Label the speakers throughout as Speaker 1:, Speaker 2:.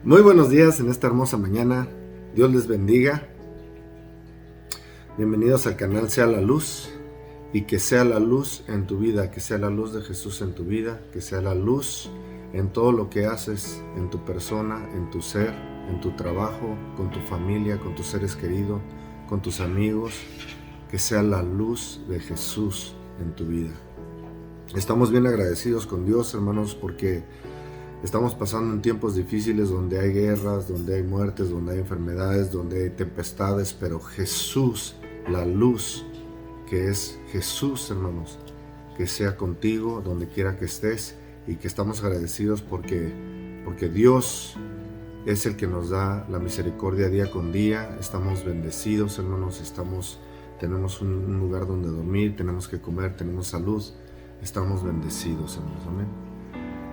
Speaker 1: Muy buenos días en esta hermosa mañana. Dios les bendiga. Bienvenidos al canal Sea la Luz. Y que sea la luz en tu vida, que sea la luz de Jesús en tu vida, que sea la luz en todo lo que haces, en tu persona, en tu ser, en tu trabajo, con tu familia, con tus seres queridos, con tus amigos. Que sea la luz de Jesús en tu vida. Estamos bien agradecidos con Dios, hermanos, porque estamos pasando en tiempos difíciles donde hay guerras, donde hay muertes, donde hay enfermedades, donde hay tempestades, pero Jesús, la luz, que es Jesús, hermanos, que sea contigo donde quiera que estés, y que estamos agradecidos porque Dios es el que nos da la misericordia día con día. Estamos bendecidos, hermanos, tenemos un lugar donde dormir, tenemos que comer, tenemos salud, estamos bendecidos, hermanos, amén.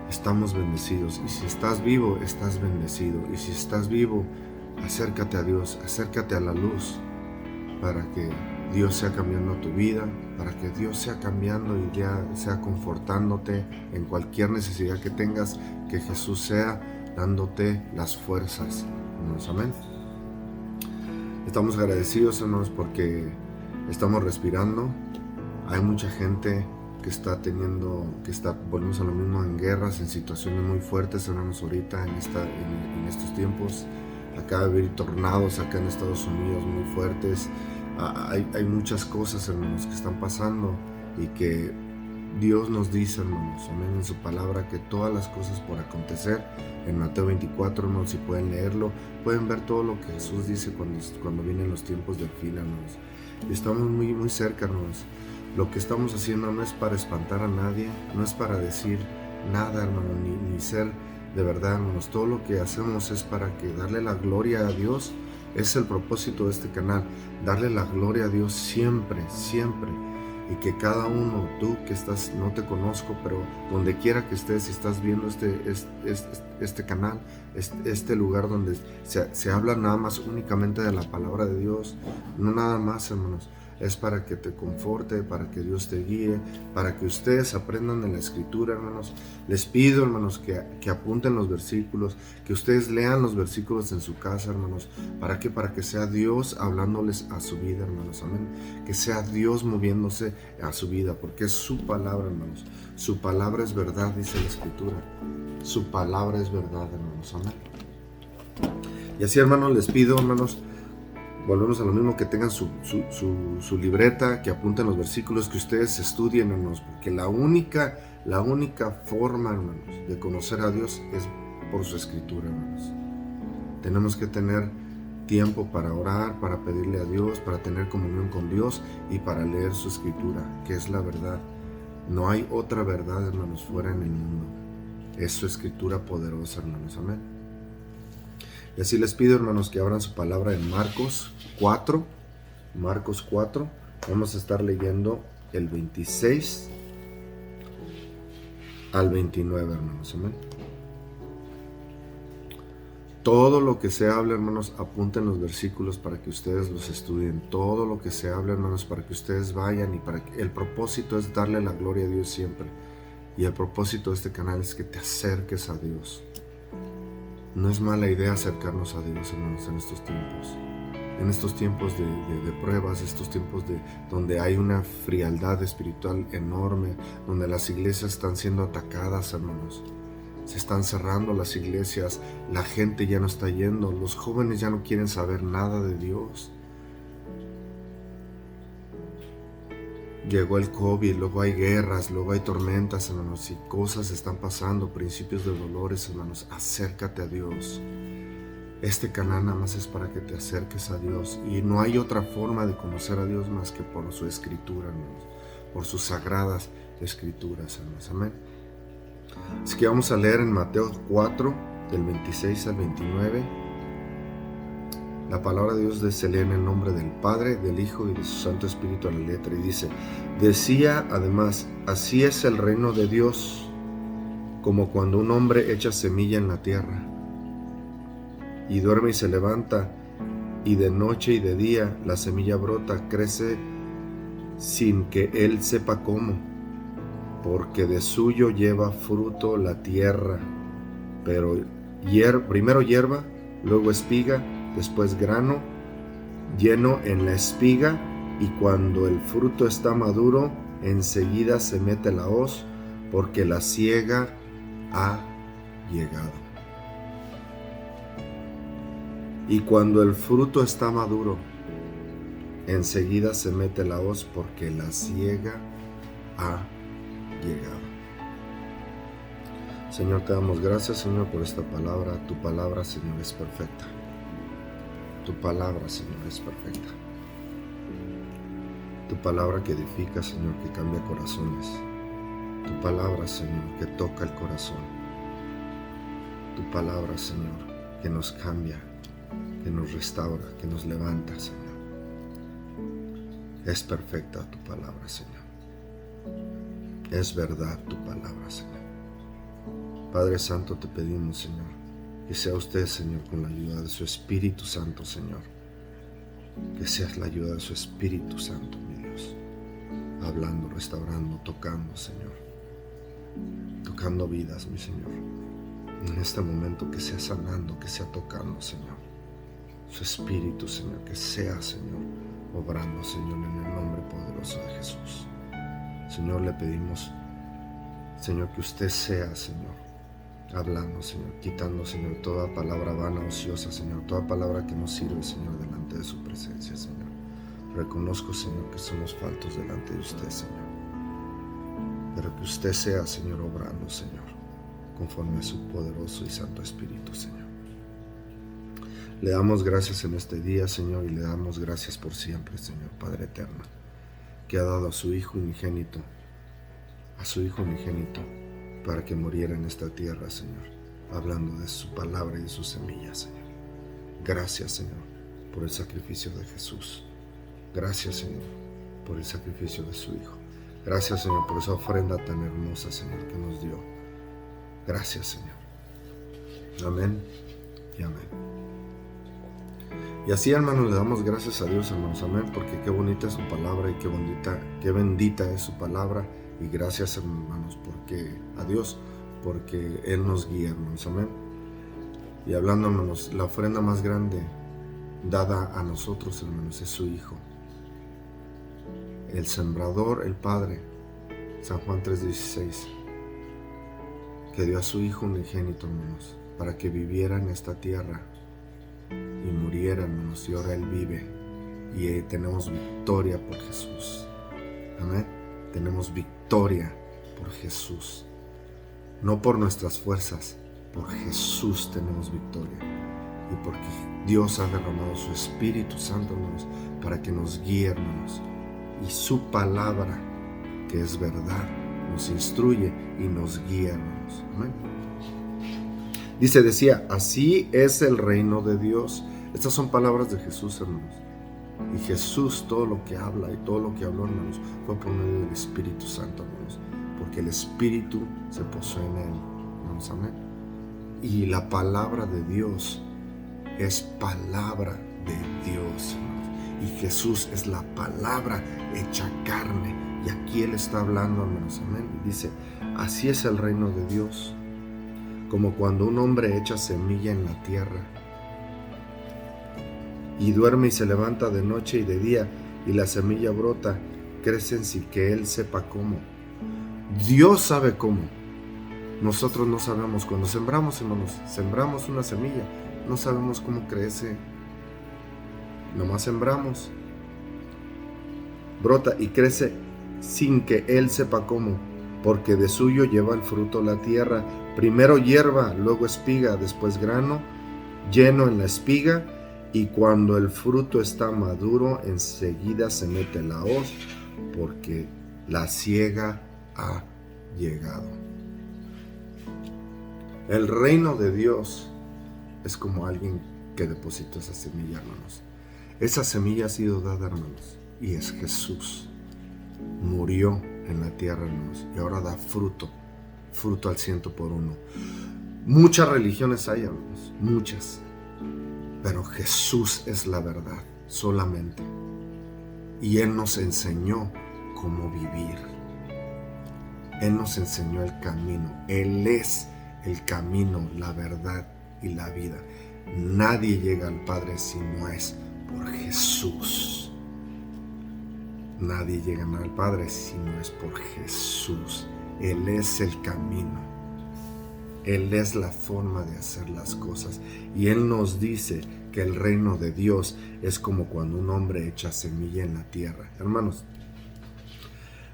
Speaker 1: Estamos bendecidos, y si estás vivo, estás bendecido, y si estás vivo, acércate a Dios, acércate a la luz, para que Dios sea cambiando tu vida, para que Dios sea cambiando y ya sea confortándote en cualquier necesidad que tengas, que Jesús sea dándote las fuerzas, hermanos, amén. Estamos agradecidos, hermanos, porque estamos respirando. Hay mucha gente que está volvemos a lo mismo, en guerras, en situaciones muy fuertes, hermanos, ahorita en estos tiempos. Acaba de haber tornados acá en Estados Unidos muy fuertes. Hay muchas cosas, hermanos, que están pasando, y que Dios nos dice, hermanos, amén, en su palabra, que todas las cosas por acontecer. En Mateo 24, hermanos, si pueden leerlo, pueden ver todo lo que Jesús dice cuando vienen los tiempos del fin, hermanos. Y estamos muy, muy cerca, hermanos. Lo que estamos haciendo no es para espantar a nadie, no es para decir nada, hermano, ni ser de verdad, hermanos. Todo lo que hacemos es para que darle la gloria a Dios. Es el propósito de este canal, darle la gloria a Dios siempre, siempre. Y que cada uno, tú que estás, no te conozco, pero donde quiera que estés, si estás viendo este canal, este lugar donde se habla nada más únicamente de la palabra de Dios, no nada más, hermanos. Es para que te conforte, para que Dios te guíe, para que ustedes aprendan de la Escritura, hermanos. Les pido, hermanos, que apunten los versículos, que ustedes lean los versículos en su casa, hermanos. ¿Para qué? Para que sea Dios hablándoles a su vida, hermanos, amén. Que sea Dios moviéndose a su vida, porque es su palabra, hermanos. Su palabra es verdad, dice la Escritura. Su palabra es verdad, hermanos, amén. Y así, hermanos, les pido, hermanos, volvemos a lo mismo, que tengan su libreta, que apunten los versículos, que ustedes estudien, hermanos, porque la única forma, hermanos, de conocer a Dios es por su Escritura, hermanos. Tenemos que tener tiempo para orar, para pedirle a Dios, para tener comunión con Dios y para leer su Escritura, que es la verdad. No hay otra verdad, hermanos, fuera en el mundo. Es su Escritura poderosa, hermanos, amén. Y así les pido, hermanos, que abran su palabra en Marcos 4. Marcos 4. Vamos a estar leyendo el 26 al 29, hermanos. Amén. Todo lo que se hable, hermanos, apunten los versículos para que ustedes los estudien. Todo lo que se hable, hermanos, para que ustedes vayan, y para que el propósito es darle la gloria a Dios siempre. Y el propósito de este canal es que te acerques a Dios. No es mala idea acercarnos a Dios, hermanos, en estos tiempos de pruebas, estos tiempos donde hay una frialdad espiritual enorme, donde las iglesias están siendo atacadas, hermanos. Se están cerrando las iglesias, la gente ya no está yendo, los jóvenes ya no quieren saber nada de Dios. Llegó el COVID, luego hay guerras, luego hay tormentas, hermanos, y cosas están pasando, principios de dolores, hermanos. Acércate a Dios. Este canal nada más es para que te acerques a Dios, y no hay otra forma de conocer a Dios más que por su Escritura, hermanos, por sus sagradas Escrituras, hermanos, amén. Así que vamos a leer en Mateo 4, del 26 al 29. La palabra de Dios se lee en el nombre del Padre, del Hijo y de su Santo Espíritu a la letra, y dice: decía además, así es el reino de Dios, como cuando un hombre echa semilla en la tierra, y duerme y se levanta, y de noche y de día la semilla brota, crece sin que él sepa cómo, porque de suyo lleva fruto la tierra, pero primero hierba, luego espiga, después grano, lleno en la espiga, y cuando el fruto está maduro, enseguida se mete la hoz, porque la siega ha llegado. Y cuando el fruto está maduro, enseguida se mete la hoz, porque la siega ha llegado. Señor, te damos gracias, Señor, por esta palabra. Tu palabra, Señor, es perfecta. Tu palabra, Señor, es perfecta. Tu palabra que edifica, Señor, que cambia corazones. Tu palabra, Señor, que toca el corazón. Tu palabra, Señor, que nos cambia, que nos restaura, que nos levanta, Señor. Es perfecta tu palabra, Señor. Es verdad tu palabra, Señor. Padre Santo, te pedimos, Señor, que sea usted, Señor, con la ayuda de su Espíritu Santo, Señor. Que seas la ayuda de su Espíritu Santo, mi Dios. Hablando, restaurando, tocando, Señor. Tocando vidas, mi Señor. En este momento que sea sanando, que sea tocando, Señor. Su Espíritu, Señor, que sea, Señor, obrando, Señor, en el nombre poderoso de Jesús. Señor, le pedimos, Señor, que usted sea, Señor, hablando, Señor, quitando, Señor, toda palabra vana, ociosa, Señor, toda palabra que no sirve, Señor, delante de su presencia, Señor. Reconozco, Señor, que somos faltos delante de usted, Señor. Pero que usted sea, Señor, obrando, Señor, conforme a su poderoso y santo Espíritu, Señor. Le damos gracias en este día, Señor, y le damos gracias por siempre, Señor, Padre eterno, que ha dado a su Hijo unigénito, para que muriera en esta tierra, Señor, hablando de su palabra y de su semilla, Señor. Gracias, Señor, por el sacrificio de Jesús. Gracias, Señor, por el sacrificio de su Hijo. Gracias, Señor, por esa ofrenda tan hermosa, Señor, que nos dio. Gracias, Señor. Amén y amén. Y así, hermanos, le damos gracias a Dios, hermanos, amén, porque qué bonita es su palabra y qué bendita es su palabra. Y gracias, hermanos, a Dios, porque Él nos guía, hermanos, amén. Y hablando, hermanos, la ofrenda más grande dada a nosotros, hermanos, es su Hijo. El sembrador, el Padre, San Juan 3:16, que dio a su Hijo unigénito, hermanos, para que viviera en esta tierra y muriera, hermanos, y ahora Él vive y tenemos victoria por Jesús. Amén. Tenemos victoria por Jesús, no por nuestras fuerzas, por Jesús tenemos victoria, y porque Dios ha derramado su Espíritu Santo, hermanos, para que nos guíe, hermanos, y su palabra, que es verdad, nos instruye y nos guía, hermanos. Amén. Decía, así es el reino de Dios. Estas son palabras de Jesús, hermanos. Y Jesús, todo lo que habla y todo lo que habló, hermanos, fue por medio del Espíritu Santo, hermanos, porque el Espíritu se posó en él, hermanos, amén. Y la palabra de Dios es palabra de Dios, hermanos. Y Jesús es la palabra hecha carne. Y aquí Él está hablando, hermanos, amén. Y dice, así es el reino de Dios, como cuando un hombre echa semilla en la tierra y duerme y se levanta de noche y de día, y la semilla brota, crece sin que él sepa cómo. Dios sabe cómo. Nosotros no sabemos. Cuando sembramos, hermanos, sembramos una semilla, no sabemos cómo crece. Nomás sembramos. Brota y crece sin que él sepa cómo, porque de suyo lleva el fruto la tierra. Primero hierba, luego espiga, después grano, lleno en la espiga, y cuando el fruto está maduro, enseguida se mete la hoz, porque la siega ha llegado. El reino de Dios es como alguien que depositó esa semilla, hermanos. Esa semilla ha sido dada, hermanos, y es Jesús. Murió en la tierra, hermanos, y ahora da fruto al 100%. Muchas religiones hay, hermanos, muchas. Pero Jesús es la verdad, solamente. Y Él nos enseñó cómo vivir. Él nos enseñó el camino. Él es el camino, la verdad y la vida. Nadie llega al Padre si no es por Jesús. Nadie llega al Padre si no es por Jesús. Él es el camino. Él es la forma de hacer las cosas. Y Él nos dice que el reino de Dios es como cuando un hombre echa semilla en la tierra. Hermanos,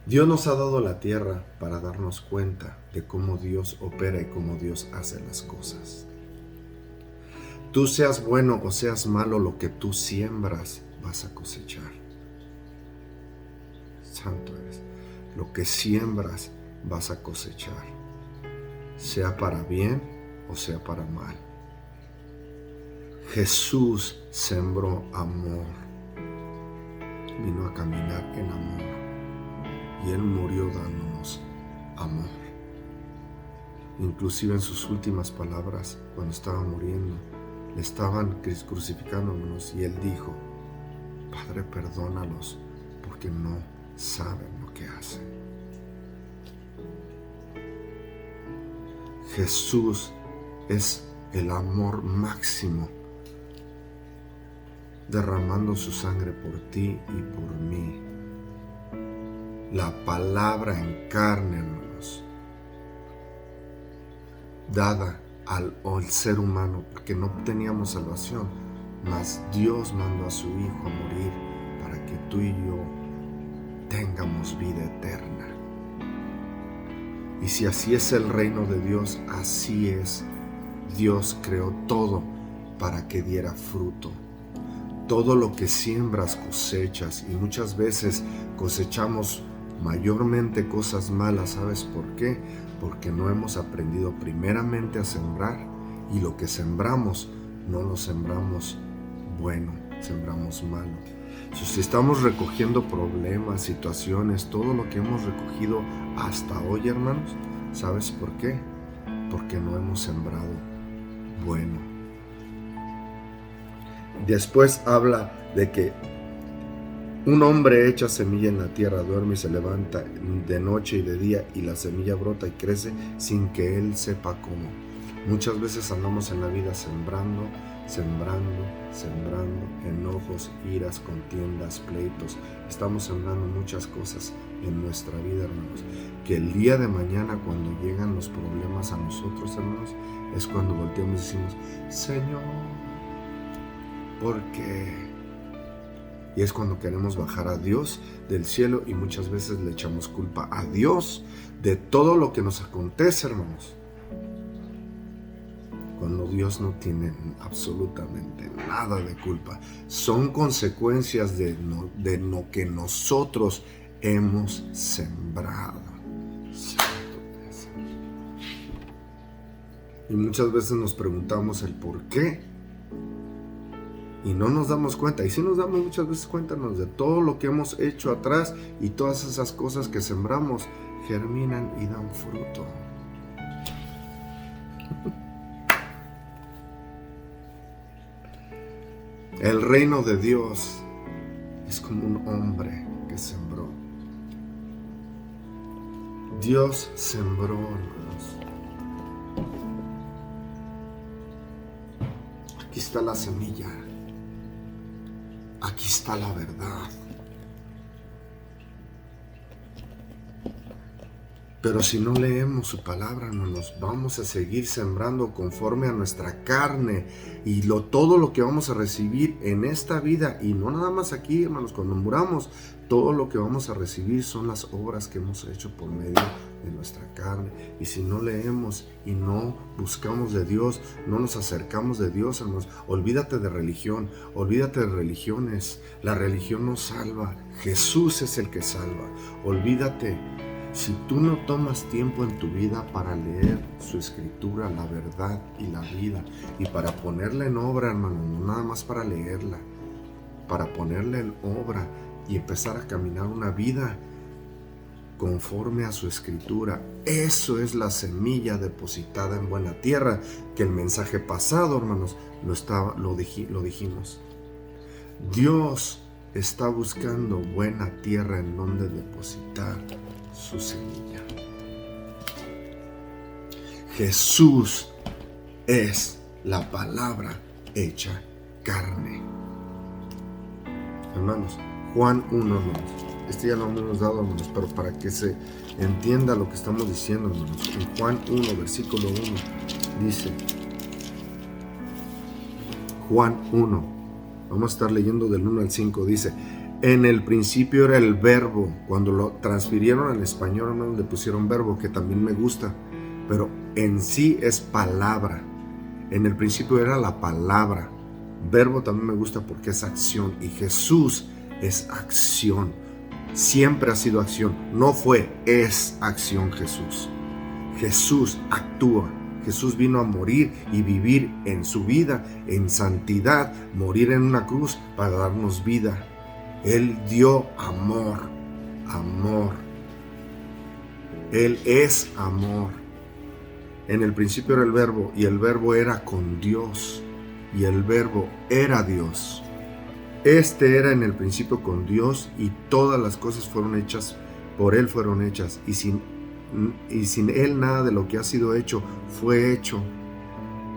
Speaker 1: Dios nos ha dado la tierra para darnos cuenta de cómo Dios opera y cómo Dios hace las cosas. Tú seas bueno o seas malo, lo que tú siembras vas a cosechar. Santo eres. Lo que siembras vas a cosechar. Sea para bien o sea para mal. Jesús sembró amor. Vino a caminar en amor. Y Él murió dándonos amor. Inclusive en sus últimas palabras, cuando estaba muriendo, le estaban crucificándonos y Él dijo: Padre, perdónalos porque no saben lo que hacen. Jesús es el amor máximo, derramando su sangre por ti y por mí. La palabra en carne, hermanos, dada al ser humano, porque no teníamos salvación, mas Dios mandó a su Hijo a morir para que tú y yo tengamos vida eterna. Y si así es el reino de Dios, así es. Dios creó todo para que diera fruto. Todo lo que siembras cosechas, y muchas veces cosechamos mayormente cosas malas. ¿Sabes por qué? Porque no hemos aprendido primeramente a sembrar, y lo que sembramos no lo sembramos bueno, sembramos malo. Si estamos recogiendo problemas, situaciones, todo lo que hemos recogido hasta hoy, hermanos, ¿sabes por qué? Porque no hemos sembrado bueno. Después habla de que un hombre echa semilla en la tierra, duerme y se levanta de noche y de día, y la semilla brota y crece sin que él sepa cómo. Muchas veces andamos en la vida sembrando enojos, iras, contiendas, pleitos. Estamos sembrando muchas cosas en nuestra vida, hermanos, que el día de mañana, cuando llegan los problemas a nosotros, hermanos, es cuando volteamos y decimos: Señor, ¿por qué? Y es cuando queremos bajar a Dios del cielo, y muchas veces le echamos culpa a Dios de todo lo que nos acontece, hermanos, cuando Dios no tiene absolutamente nada de culpa. Son consecuencias de lo que nosotros hemos sembrado. Y muchas veces nos preguntamos el por qué, y no nos damos cuenta. Y sí nos damos muchas veces cuenta de todo lo que hemos hecho atrás, y todas esas cosas que sembramos germinan y dan fruto. El reino de Dios es como un hombre que sembró. Dios sembró, hermanos. Aquí está la semilla. Aquí está la verdad. Pero si no leemos su palabra, hermanos, vamos a seguir sembrando conforme a nuestra carne, y todo lo que vamos a recibir en esta vida, y no nada más aquí, hermanos, cuando muramos, todo lo que vamos a recibir son las obras que hemos hecho por medio de nuestra carne. Y si no leemos y no buscamos de Dios, no nos acercamos de Dios, hermanos, olvídate de religión, olvídate de religiones. La religión no salva, Jesús es el que salva. Olvídate. Si tú no tomas tiempo en tu vida para leer su escritura, la verdad y la vida, y para ponerla en obra, hermano, no nada más para leerla, para ponerla en obra y empezar a caminar una vida conforme a su escritura, eso es la semilla depositada en buena tierra, que el mensaje pasado, hermanos, lo dijimos. Dios está buscando buena tierra en donde depositar su semilla. Jesús es la palabra hecha carne. Hermanos, Juan 1, hermanos. Este ya lo hemos dado, hermanos, pero para que se entienda lo que estamos diciendo, hermanos. En Juan 1, versículo 1, dice, Juan 1, vamos a estar leyendo del 1 al 5, dice, en el principio era el verbo. Cuando lo transfirieron al español, hermanos, le pusieron verbo, que también me gusta, pero en sí es palabra. En el principio era la palabra. Verbo también me gusta porque es acción, y Jesús es acción. Siempre ha sido acción. No fue, es acción Jesús. Jesús actúa. Jesús vino a morir y vivir en su vida, en santidad, morir en una cruz para darnos vida. Él dio amor, amor. Él es amor. En el principio era el verbo, y el verbo era con Dios, y el verbo era Dios. Este era en el principio con Dios, y todas las cosas fueron hechas, por Él fueron hechas, y sin Él nada de lo que ha sido hecho fue hecho.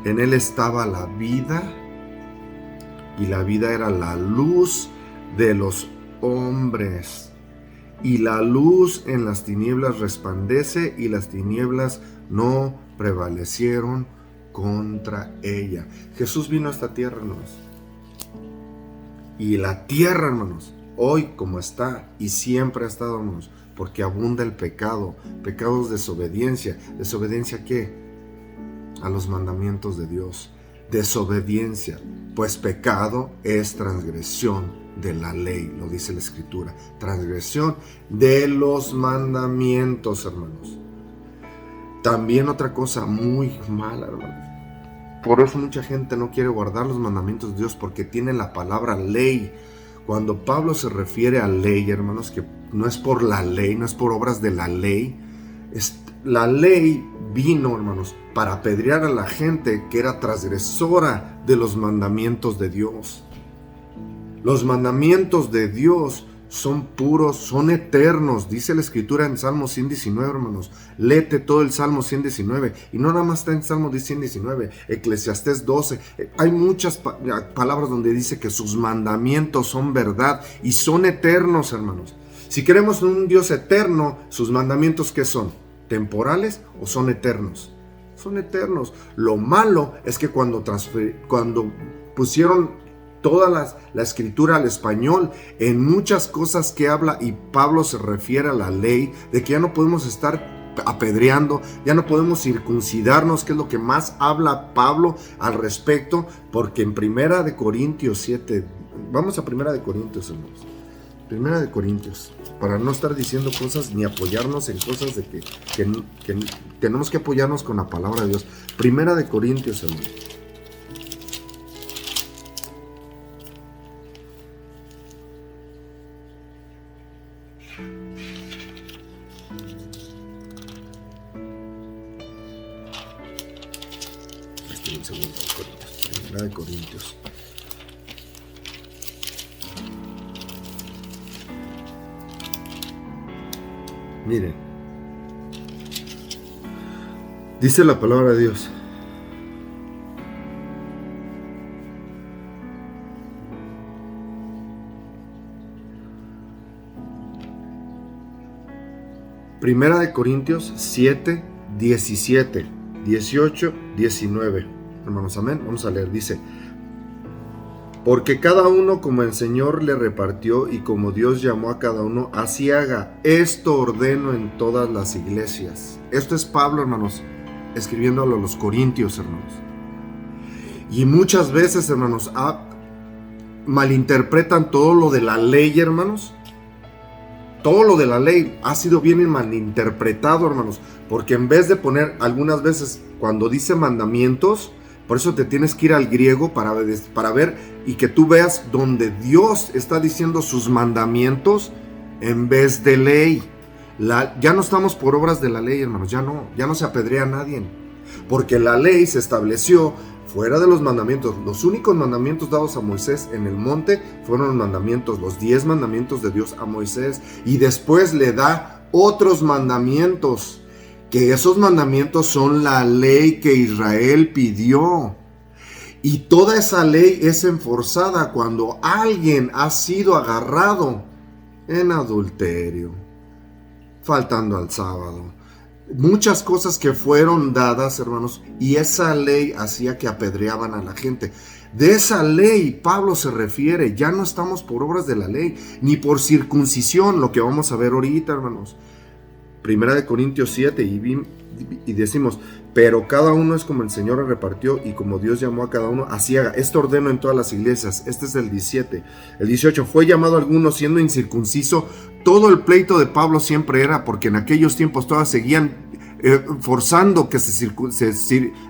Speaker 1: En Él estaba la vida, y la vida era la luz de los hombres. Y la luz en las tinieblas resplandece, y las tinieblas no prevalecieron contra ella. Jesús vino a esta tierra, hermanos. Y la tierra, hermanos, hoy como está y siempre ha estado, hermanos, porque abunda el pecado, pecados de desobediencia. ¿Desobediencia a qué? A los mandamientos de Dios. Desobediencia, pues pecado es transgresión de la ley, lo dice la Escritura. Transgresión de los mandamientos, hermanos. También otra cosa muy mala, hermanos. Por eso mucha gente no quiere guardar los mandamientos de Dios, porque tiene la palabra ley. Cuando Pablo se refiere a ley, hermanos, que no es por la ley, no es por obras de la ley. La ley vino, hermanos, para apedrear a la gente que era transgresora de los mandamientos de Dios. Los mandamientos de Dios son puros, son eternos. Dice la Escritura en Salmo 119, hermanos. Léete todo el Salmo 119. Y no nada más está en Salmo 119, Eclesiastés 12. Hay muchas palabras donde dice que sus mandamientos son verdad y son eternos, hermanos. Si queremos un Dios eterno, sus mandamientos, ¿qué son? ¿Temporales o son eternos? Son eternos. Lo malo es que cuando pusieron toda la Escritura al español, en muchas cosas que habla, y Pablo se refiere a la ley, de que ya no podemos estar apedreando, ya no podemos circuncidarnos, que es lo que más habla Pablo al respecto, porque en 1 Corintios 7, vamos a 1 Corintios, hermanos. 1 Corintios, para no estar diciendo cosas ni apoyarnos en cosas de que tenemos que apoyarnos con la palabra de Dios. 1 Corintios, hermanos. Un segundo, Primera de Corintios. Miren, dice la palabra de Dios. Primera de Corintios 7, 17, 18, 19. Hermanos, amén. Vamos a leer. Dice: porque cada uno como el Señor le repartió y como Dios llamó a cada uno, así haga. Esto ordeno en todas las iglesias. Esto es Pablo, hermanos, escribiéndolo a los corintios, hermanos. Y muchas veces, hermanos, malinterpretan todo lo de la ley, hermanos. Todo lo de la ley ha sido bien malinterpretado, hermanos, porque en vez de poner, algunas veces cuando dice mandamientos, por eso te tienes que ir al griego para ver y que tú veas donde Dios está diciendo sus mandamientos en vez de ley. Ya no estamos por obras de la ley, hermanos, ya no se apedrea a nadie, porque la ley se estableció fuera de los mandamientos. Los únicos mandamientos dados a Moisés en el monte fueron los mandamientos, los 10 mandamientos de Dios a Moisés, y después le da otros mandamientos, que esos mandamientos son la ley que Israel pidió. Y toda esa ley es enforzada cuando alguien ha sido agarrado en adulterio, faltando al sábado. Muchas cosas que fueron dadas, hermanos, y esa ley hacía que apedreaban a la gente. De esa ley Pablo se refiere. Ya no estamos por obras de la ley, ni por circuncisión, lo que vamos a ver ahorita, hermanos. Primera de Corintios 7, y decimos, pero cada uno es como el Señor le repartió, y como Dios llamó a cada uno, así haga. Esto ordeno en todas las iglesias. Este es el 17. El 18, fue llamado alguno siendo incircunciso. Todo el pleito de Pablo siempre era porque en aquellos tiempos todas seguían forzando que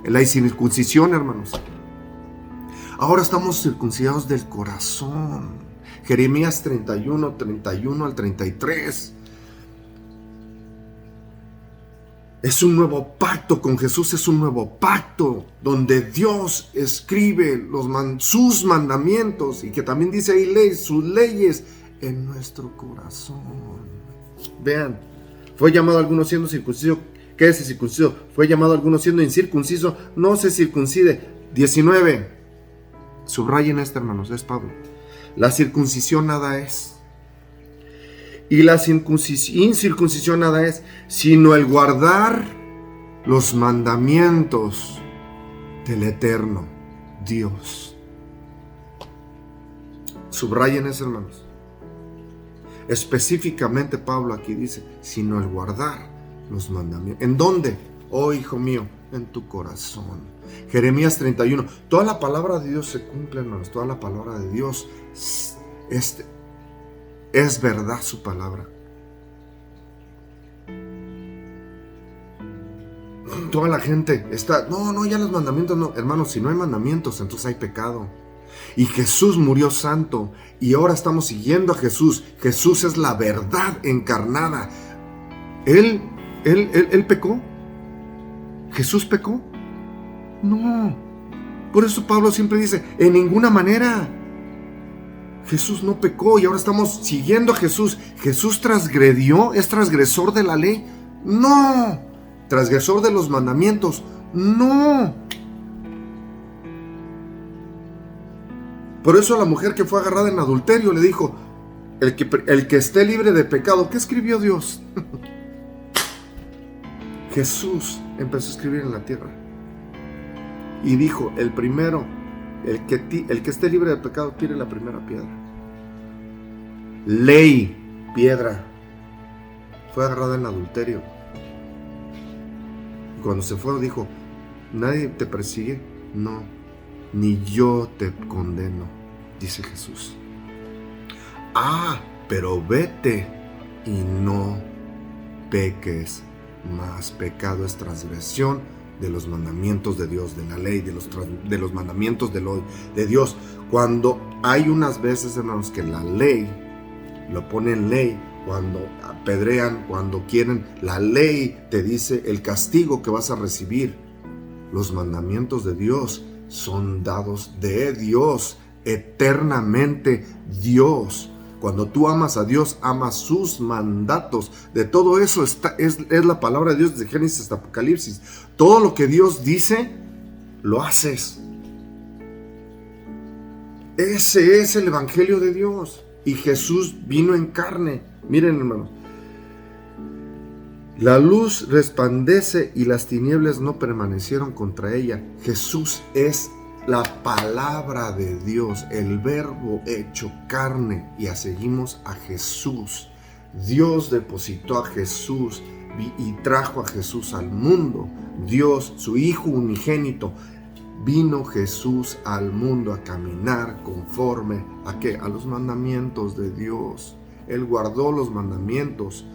Speaker 1: la circuncisión, hermanos. Ahora estamos circuncidados del corazón. Jeremías 31 al 33. Es un nuevo pacto con Jesús, es un nuevo pacto donde Dios escribe sus mandamientos, y que también dice ahí sus leyes en nuestro corazón. Vean, fue llamado alguno siendo circunciso. ¿Qué es el circunciso? Fue llamado alguno siendo incircunciso, no se circuncide. 19. Subrayen esto, hermanos, es Pablo. La circuncisión nada es, y la incircuncisión nada es, sino el guardar los mandamientos del eterno Dios. Subrayen eso, hermanos. Específicamente Pablo aquí dice, sino el guardar los mandamientos. ¿En dónde? Oh, hijo mío, en tu corazón. Jeremías 31. Toda la palabra de Dios se cumple, hermanos. Toda la palabra de Dios es verdad, su palabra. Toda la gente está, no, ya los mandamientos no. Hermanos, si no hay mandamientos, entonces hay pecado. Y Jesús murió santo, y ahora estamos siguiendo a Jesús. Jesús es la verdad encarnada. ¿Él pecó? ¿Jesús pecó? No. Por eso Pablo siempre dice, en ninguna manera. Jesús no pecó, y ahora estamos siguiendo a Jesús. ¿Jesús transgredió? ¿Es transgresor de la ley? No. ¿Transgresor de los mandamientos? No. Por eso a la mujer que fue agarrada en adulterio le dijo, el que esté libre de pecado. ¿Qué escribió Dios? Jesús empezó a escribir en la tierra y dijo, el que esté libre de pecado, tire la primera piedra. Ley, piedra. Fue agarrada en adulterio. Y cuando se fue dijo, ¿nadie te persigue? No, ni yo te condeno, dice Jesús. Pero vete y no peques más. Pecado es transgresión de los mandamientos de Dios, de la ley, de los mandamientos de Dios. Cuando hay unas veces, hermanos, que la ley lo pone en ley, cuando apedrean, cuando quieren, la ley te dice el castigo que vas a recibir. Los mandamientos de Dios son dados de Dios, eternamente Dios. Cuando tú amas a Dios, amas sus mandatos. De todo eso es la palabra de Dios desde Génesis hasta Apocalipsis. Todo lo que Dios dice, lo haces. Ese es el evangelio de Dios. Y Jesús vino en carne. Miren, hermanos. La luz resplandece y las tinieblas no permanecieron contra ella. Jesús es la palabra de Dios, el verbo hecho carne, y seguimos a Jesús. Dios depositó a Jesús y trajo a Jesús al mundo. Dios, su Hijo unigénito, vino Jesús al mundo a caminar conforme ¿a qué? A los mandamientos de Dios. Él guardó los mandamientos.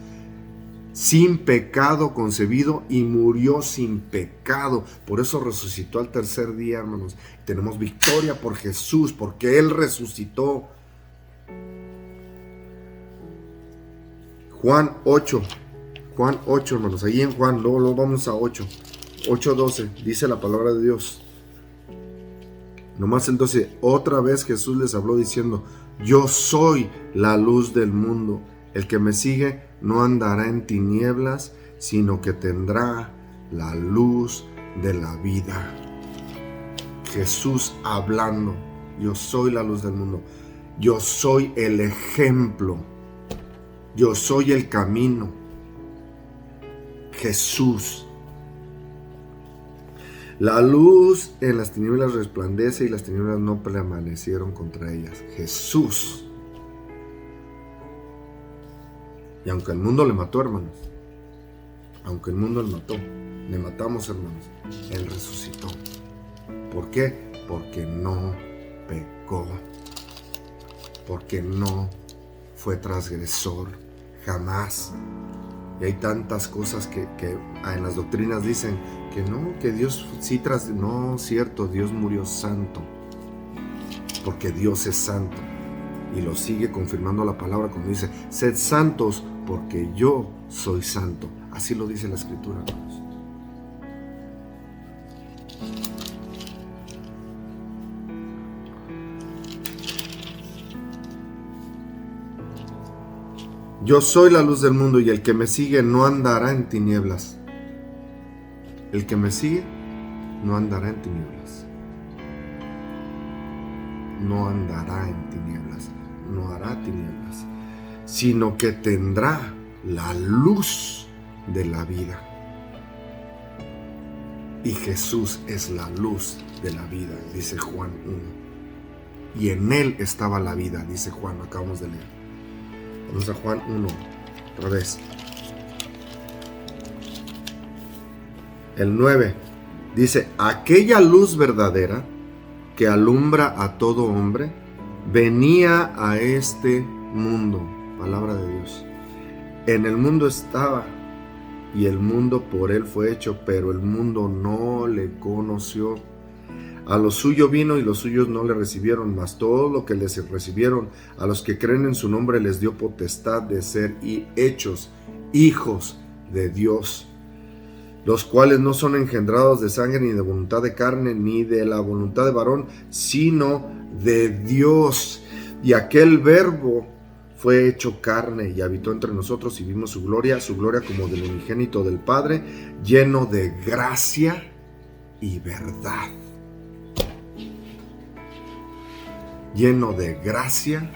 Speaker 1: Sin pecado concebido, y murió sin pecado. Por eso resucitó al tercer día, hermanos. Tenemos victoria por Jesús, porque Él resucitó. Juan 8, hermanos. Ahí en Juan, luego vamos a 8:12. Dice la palabra de Dios. Nomás el 12. Otra vez Jesús les habló diciendo, yo soy la luz del mundo. El que me sigue no andará en tinieblas, sino que tendrá la luz de la vida. Jesús hablando. Yo soy la luz del mundo. Yo soy el ejemplo. Yo soy el camino. Jesús. La luz en las tinieblas resplandece y las tinieblas no permanecieron contra ellas. Jesús. Y aunque el mundo le mató, hermanos, aunque el mundo le matamos, hermanos, Él resucitó. ¿Por qué? Porque no pecó, porque no fue transgresor, jamás. Y hay tantas cosas que en las doctrinas dicen que no, que Dios sí no, cierto, Dios murió santo, porque Dios es santo. Y lo sigue confirmando la palabra cuando dice, sed santos porque yo soy santo. Así lo dice la Escritura, hermanos. Yo soy la luz del mundo y el que me sigue no andará en tinieblas. El que me sigue no andará en tinieblas. No andará en tinieblas. No hará tinieblas. Sino que tendrá la luz de la vida. Y Jesús es la luz de la vida, dice Juan 1. Y en Él estaba la vida, dice Juan, acabamos de leer. Vamos a Juan 1, otra vez. El 9 dice, aquella luz verdadera que alumbra a todo hombre, venía a este mundo. Palabra de Dios. En el mundo estaba, y el mundo por él fue hecho, pero el mundo no le conoció. A lo suyo vino y los suyos no le recibieron, mas todo lo que les recibieron, a los que creen en su nombre les dio potestad de ser hechos hijos de Dios, los cuales no son engendrados de sangre, ni de voluntad de carne, ni de la voluntad de varón, sino de Dios. Y aquel verbo fue hecho carne y habitó entre nosotros y vimos su gloria como del unigénito del Padre, lleno de gracia y verdad. Lleno de gracia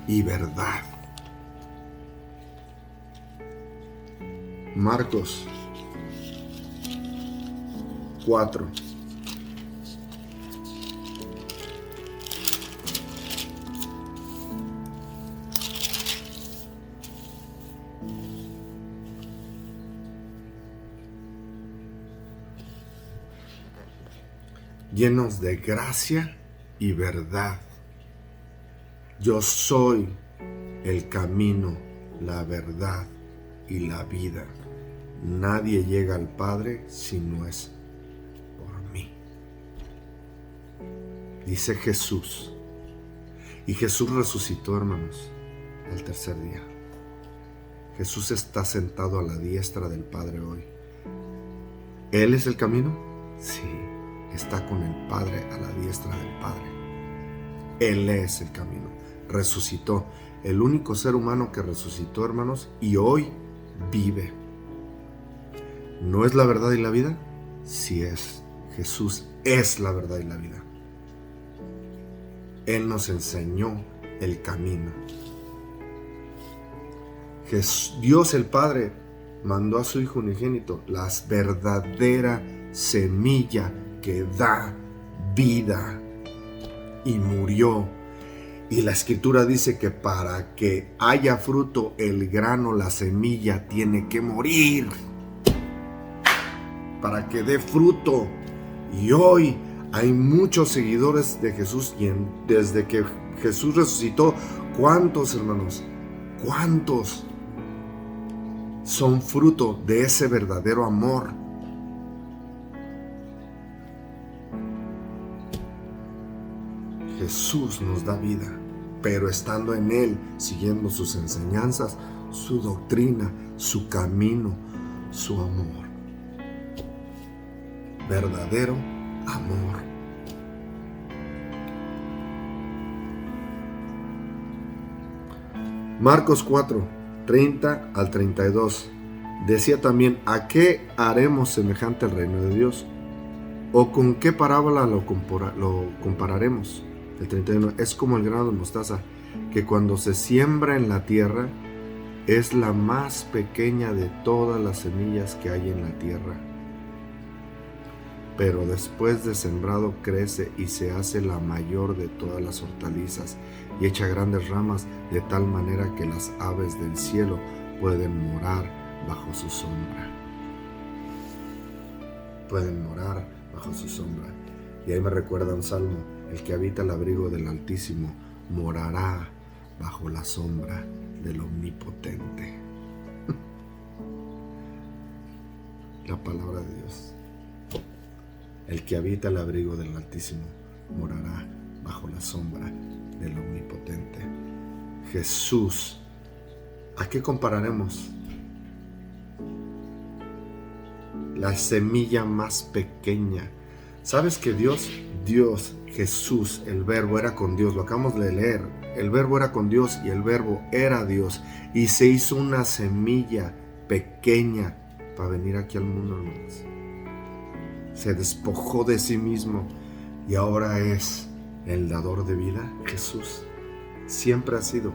Speaker 1: y verdad. Marcos 4. Llenos de gracia y verdad. Yo soy el camino, la verdad y la vida. Nadie llega al Padre si no es por mí. Dice Jesús. Y Jesús resucitó, hermanos, el tercer día. Jesús está sentado a la diestra del Padre hoy. ¿Él es el camino? Sí. Está con el Padre a la diestra del Padre. Él es el camino. Resucitó. El único ser humano que resucitó, hermanos, y hoy vive. ¿No es la verdad y la vida? Sí es. Jesús es la verdad y la vida. Él nos enseñó el camino. Dios el Padre mandó a su Hijo unigénito, la verdadera semilla que da vida, y murió. Y la Escritura dice que para que haya fruto, el grano, la semilla, tiene que morir para que dé fruto. Y hoy hay muchos seguidores de Jesús, y desde que Jesús resucitó, ¿cuántos, hermanos? ¿Cuántos son fruto de ese verdadero amor? Jesús nos da vida, pero estando en Él, siguiendo sus enseñanzas, su doctrina, su camino, su amor. Verdadero amor. Marcos 4, 30 al 32. Decía también, ¿a qué haremos semejante el reino de Dios? ¿O con qué parábola lo compararemos? El 31, es como el grano de mostaza, que cuando se siembra en la tierra, es la más pequeña de todas las semillas que hay en la tierra. Pero después de sembrado crece y se hace la mayor de todas las hortalizas y echa grandes ramas de tal manera que las aves del cielo pueden morar bajo su sombra. Pueden morar bajo su sombra. Y ahí me recuerda un salmo: el que habita el abrigo del Altísimo morará bajo la sombra del Omnipotente. La palabra de Dios. El que habita el abrigo del Altísimo morará bajo la sombra del Omnipotente. Jesús. ¿A qué compararemos? La semilla más pequeña. ¿Sabes que Dios, Jesús, el Verbo era con Dios? Lo acabamos de leer. El Verbo era con Dios y el Verbo era Dios. Y se hizo una semilla pequeña para venir aquí al mundo, hermanos. Se despojó de sí mismo y ahora es el dador de vida. Jesús siempre ha sido.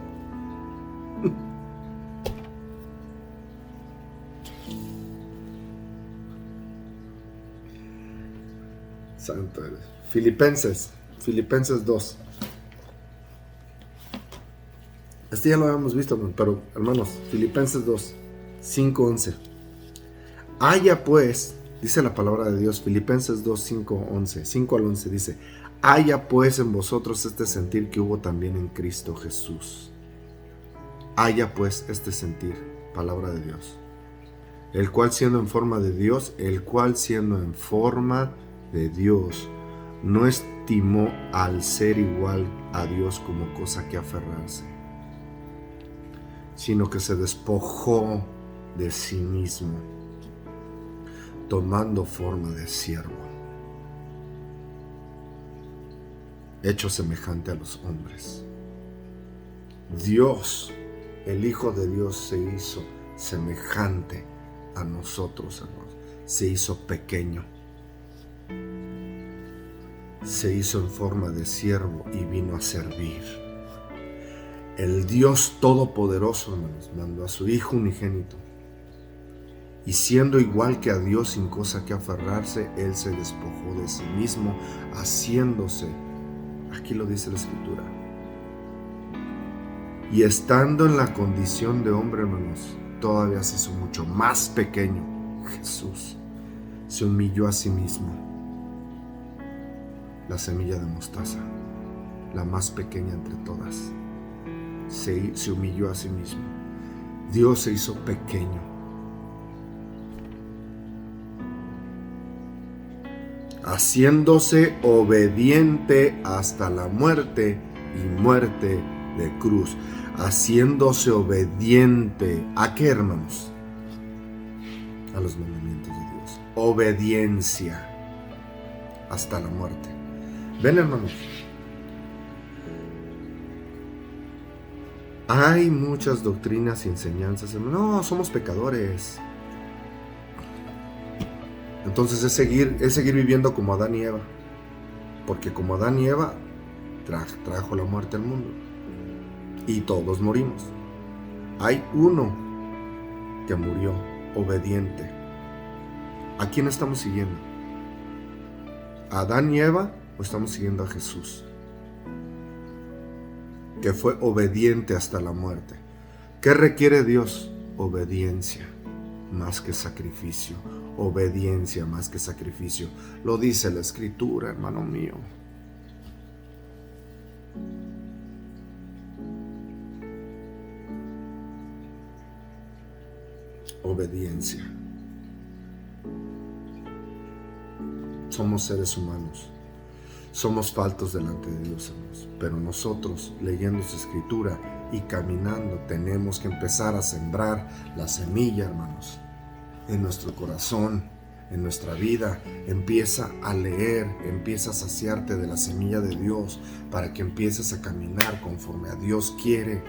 Speaker 1: Santo eres. Filipenses 2. Este ya lo habíamos visto, pero hermanos, Filipenses 2, 5-11. Haya pues, dice la palabra de Dios, Filipenses 2, 5 al 11, dice: haya pues en vosotros este sentir que hubo también en Cristo Jesús. Haya pues este sentir, palabra de Dios, el cual siendo en forma de Dios, no estimó al ser igual a Dios como cosa que aferrarse, sino que se despojó de sí mismo, tomando forma de siervo, hecho semejante a los hombres. Dios, el Hijo de Dios, se hizo semejante a nosotros, hermanos. Se hizo pequeño. Se hizo en forma de siervo y vino a servir. El Dios Todopoderoso, hermanos, mandó a su Hijo unigénito. Y siendo igual que a Dios sin cosa que aferrarse, Él se despojó de sí mismo, haciéndose, aquí lo dice la Escritura, y estando en la condición de hombre, hermanos, todavía se hizo mucho más pequeño. Jesús se humilló a sí mismo. La semilla de mostaza, la más pequeña entre todas, se humilló a sí mismo. Dios se hizo pequeño. Haciéndose obediente hasta la muerte y muerte de cruz. Haciéndose obediente. ¿A qué, hermanos? A los mandamientos de Dios. Obediencia hasta la muerte. Ven, hermanos. Hay muchas doctrinas y enseñanzas. No, somos pecadores. Entonces es seguir viviendo como Adán y Eva. Porque como Adán y Eva trajo la muerte al mundo. Y todos morimos. Hay uno que murió obediente. ¿A quién estamos siguiendo? ¿A Adán y Eva o estamos siguiendo a Jesús? Que fue obediente hasta la muerte. ¿Qué requiere Dios? Obediencia más que sacrificio. Obediencia más que sacrificio. Lo dice la Escritura, hermano mío. Obediencia. Somos seres humanos. Somos faltos delante de Dios, hermanos. Pero nosotros, leyendo su Escritura y caminando, tenemos que empezar a sembrar la semilla, hermanos, en nuestro corazón, en nuestra vida. Empieza a leer, empieza a saciarte de la semilla de Dios para que empieces a caminar conforme a Dios quiere.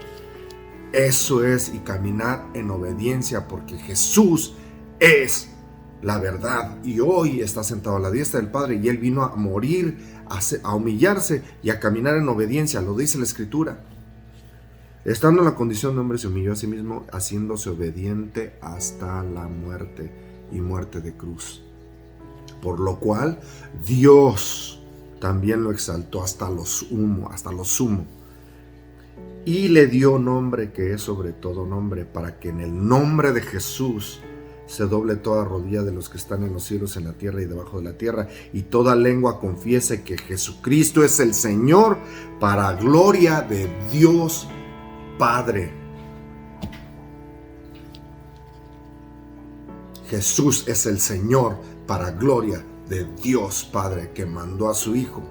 Speaker 1: Eso es, y caminar en obediencia, porque Jesús es la verdad, y hoy está sentado a la diestra del Padre, y Él vino a morir, a humillarse y a caminar en obediencia, lo dice la Escritura. Estando en la condición de hombre, se humilló a sí mismo, haciéndose obediente hasta la muerte, y muerte de cruz. Por lo cual Dios también lo exaltó hasta lo sumo, y le dio nombre que es sobre todo nombre, para que en el nombre de Jesús se doble toda rodilla de los que están en los cielos, en la tierra y debajo de la tierra, y toda lengua confiese que Jesucristo es el Señor, para gloria de Dios Padre. Jesús es el Señor, para gloria de Dios Padre, que mandó a su Hijo,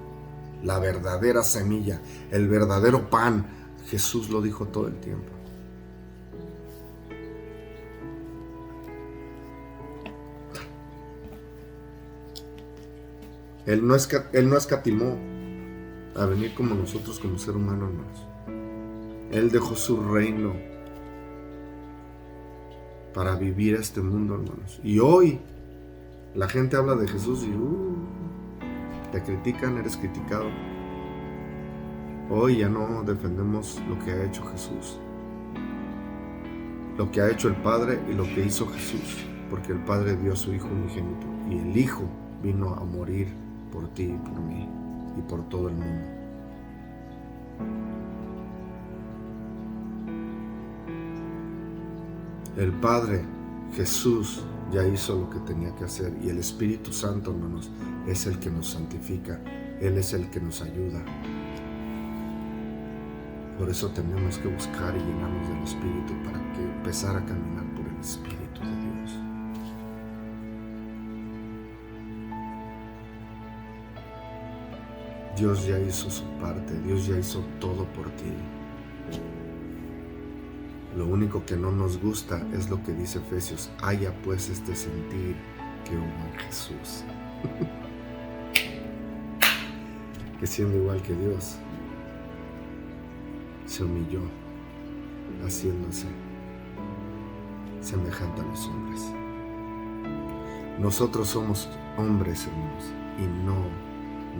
Speaker 1: la verdadera semilla, el verdadero pan. Jesús lo dijo todo el tiempo. Él no escatimó a venir como nosotros, como ser humano, hermanos. Él dejó su reino para vivir este mundo, hermanos. Y hoy la gente habla de Jesús y te critican, eres criticado. Hoy ya no defendemos lo que ha hecho Jesús, lo que ha hecho el Padre y lo que hizo Jesús, porque el Padre dio a su Hijo unigénito y el Hijo vino a morir por ti y por mí y por todo el mundo. El Padre, Jesús, ya hizo lo que tenía que hacer, y el Espíritu Santo, hermanos, es el que nos santifica. Él es el que nos ayuda. Por eso tenemos que buscar y llenarnos del Espíritu, para que empezar a caminar por el Espíritu de Dios. Dios ya hizo su parte, Dios ya hizo todo por ti. Lo único que no nos gusta es lo que dice Efesios: haya pues este sentir que hubo en Jesús. Que siendo igual que Dios, se humilló, haciéndose semejante a los hombres. Nosotros somos hombres, hermanos, y no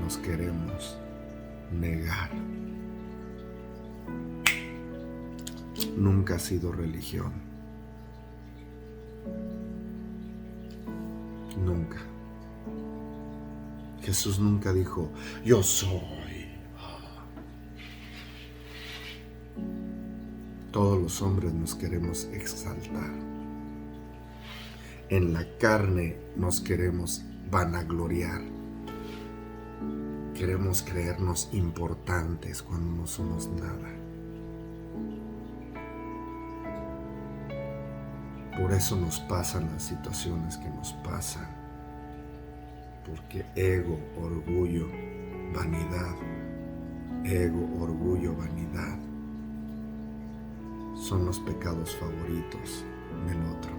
Speaker 1: nos queremos negar. Nunca ha sido religión. Nunca. Jesús nunca dijo: yo soy. Todos los hombres nos queremos exaltar. En la carne nos queremos vanagloriar. Queremos creernos importantes cuando no somos nada. Por eso nos pasan las situaciones que nos pasan. Porque ego, orgullo, vanidad. Ego, orgullo, vanidad son los pecados favoritos del otro,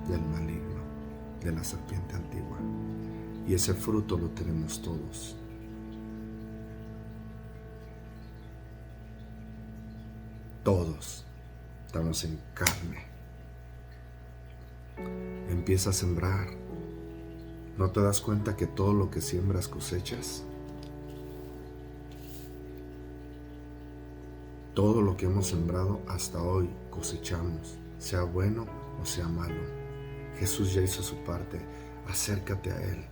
Speaker 1: del maligno, de la serpiente antigua. Y ese fruto lo tenemos todos. Todos estamos en carne. Empieza a sembrar. ¿No te das cuenta que todo lo que siembras cosechas? Todo lo que hemos sembrado hasta hoy cosechamos, sea bueno o sea malo. Jesús ya hizo su parte. Acércate a Él.